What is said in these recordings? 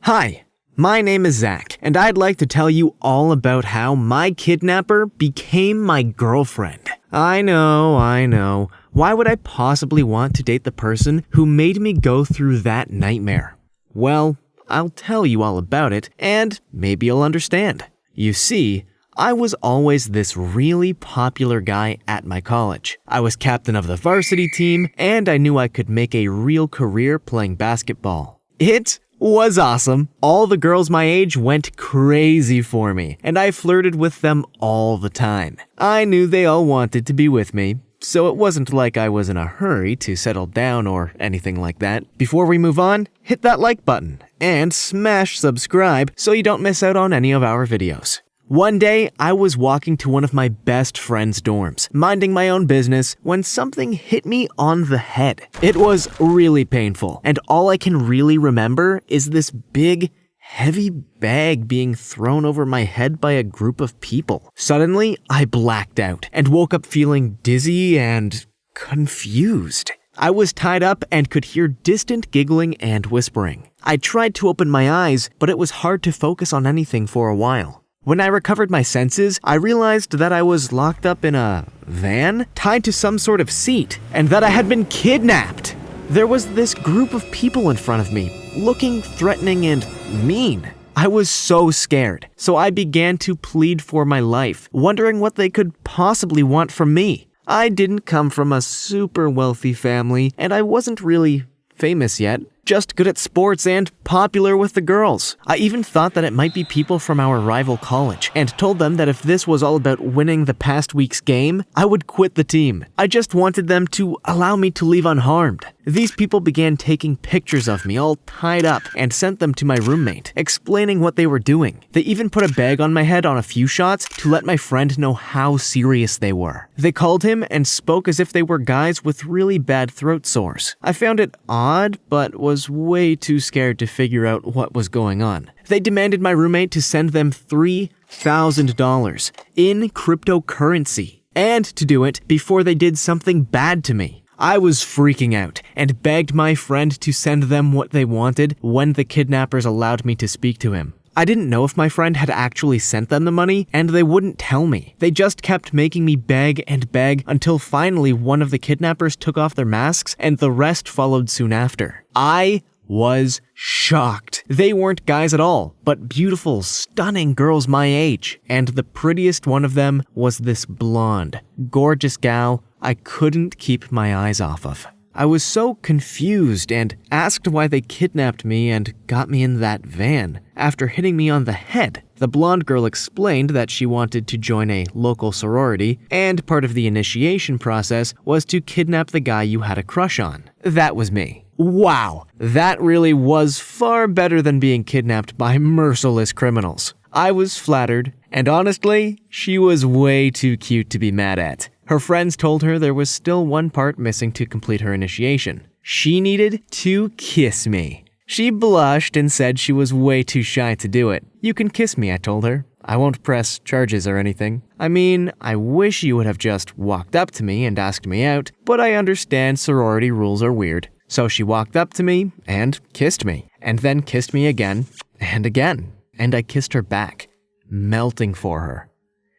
Hi, my name is Zack, and I'd like to tell you all about how my kidnapper became my girlfriend. I know. Why would I possibly want to date the person who made me go through that nightmare? Well, I'll tell you all about it, and maybe you'll understand. You see, I was always this really popular guy at my college. I was captain of the varsity team, and I knew I could make a real career playing basketball. It was awesome. All the girls my age went crazy for me, and I flirted with them all the time. I knew they all wanted to be with me, so it wasn't like I was in a hurry to settle down or anything like that. Before we move on, hit that like button and smash subscribe so you don't miss out on any of our videos. One day, I was walking to one of my best friend's dorms, minding my own business, when something hit me on the head. It was really painful, and all I can really remember is this big, heavy bag being thrown over my head by a group of people. Suddenly, I blacked out and woke up feeling dizzy and confused. I was tied up and could hear distant giggling and whispering. I tried to open my eyes, but it was hard to focus on anything for a while. When I recovered my senses, I realized that I was locked up in a van, tied to some sort of seat, and that I had been kidnapped. There was this group of people in front of me, looking threatening and mean. I was so scared, so I began to plead for my life, wondering what they could possibly want from me. I didn't come from a super wealthy family, and I wasn't really famous yet. Just good at sports and popular with the girls. I even thought that it might be people from our rival college and told them that if this was all about winning the past week's game, I would quit the team. I just wanted them to allow me to leave unharmed. These people began taking pictures of me all tied up and sent them to my roommate, explaining what they were doing. They even put a bag on my head on a few shots to let my friend know how serious they were. They called him and spoke as if they were guys with really bad throat sores. I found it odd, but was way too scared to figure out what was going on. They demanded my roommate to send them $3,000 in cryptocurrency, and to do it before they did something bad to me. I was freaking out and begged my friend to send them what they wanted when the kidnappers allowed me to speak to him. I didn't know if my friend had actually sent them the money, and they wouldn't tell me. They just kept making me beg and beg until finally one of the kidnappers took off their masks and the rest followed soon after. I was shocked. They weren't guys at all, but beautiful, stunning girls my age. And the prettiest one of them was this blonde, gorgeous gal I couldn't keep my eyes off of. I was so confused and asked why they kidnapped me and got me in that van after hitting me on the head. The blonde girl explained that she wanted to join a local sorority, and part of the initiation process was to kidnap the guy you had a crush on. That was me. Wow, that really was far better than being kidnapped by merciless criminals. I was flattered, and honestly, she was way too cute to be mad at. Her friends told her there was still one part missing to complete her initiation. She needed to kiss me. She blushed and said she was way too shy to do it. "You can kiss me," I told her. "I won't press charges or anything. I mean, I wish you would have just walked up to me and asked me out, but I understand sorority rules are weird." So she walked up to me and kissed me, and then kissed me again, and I kissed her back, melting for her.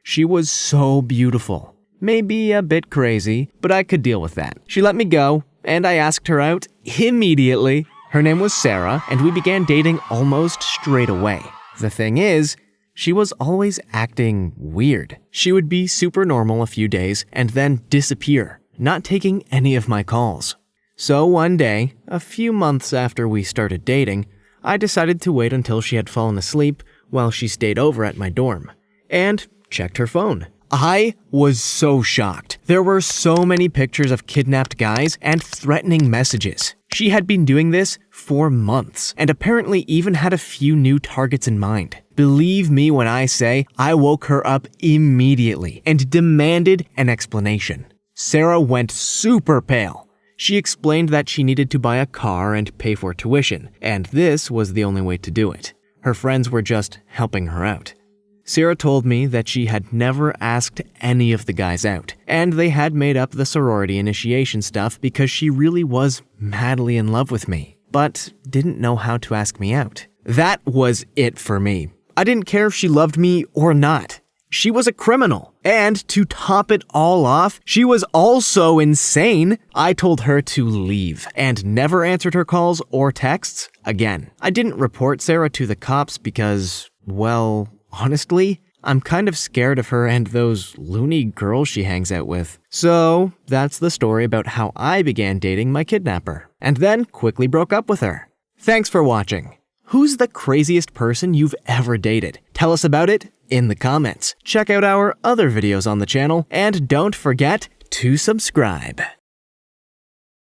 She was so beautiful. Maybe a bit crazy, but I could deal with that. She let me go, and I asked her out immediately. Her name was Sarah, and we began dating almost straight away. The thing is, she was always acting weird. She would be super normal a few days and then disappear, not taking any of my calls. So one day, a few months after we started dating, I decided to wait until she had fallen asleep while she stayed over at my dorm, and checked her phone. I was so shocked. There were so many pictures of kidnapped guys and threatening messages. She had been doing this for months, and apparently even had a few new targets in mind. Believe me when I say I woke her up immediately and demanded an explanation. Sarah went super pale. She explained that she needed to buy a car and pay for tuition, and this was the only way to do it. Her friends were just helping her out. Sarah told me that she had never asked any of the guys out, and they had made up the sorority initiation stuff because she really was madly in love with me, but didn't know how to ask me out. That was it for me. I didn't care if she loved me or not. She was a criminal. And to top it all off, she was also insane. I told her to leave and never answered her calls or texts again. I didn't report Sarah to the cops because, well, honestly, I'm kind of scared of her and those loony girls she hangs out with. So that's the story about how I began dating my kidnapper, and then quickly broke up with her. Thanks for watching. Who's the craziest person you've ever dated? Tell us about it in the comments. Check out our other videos on the channel, and don't forget to subscribe.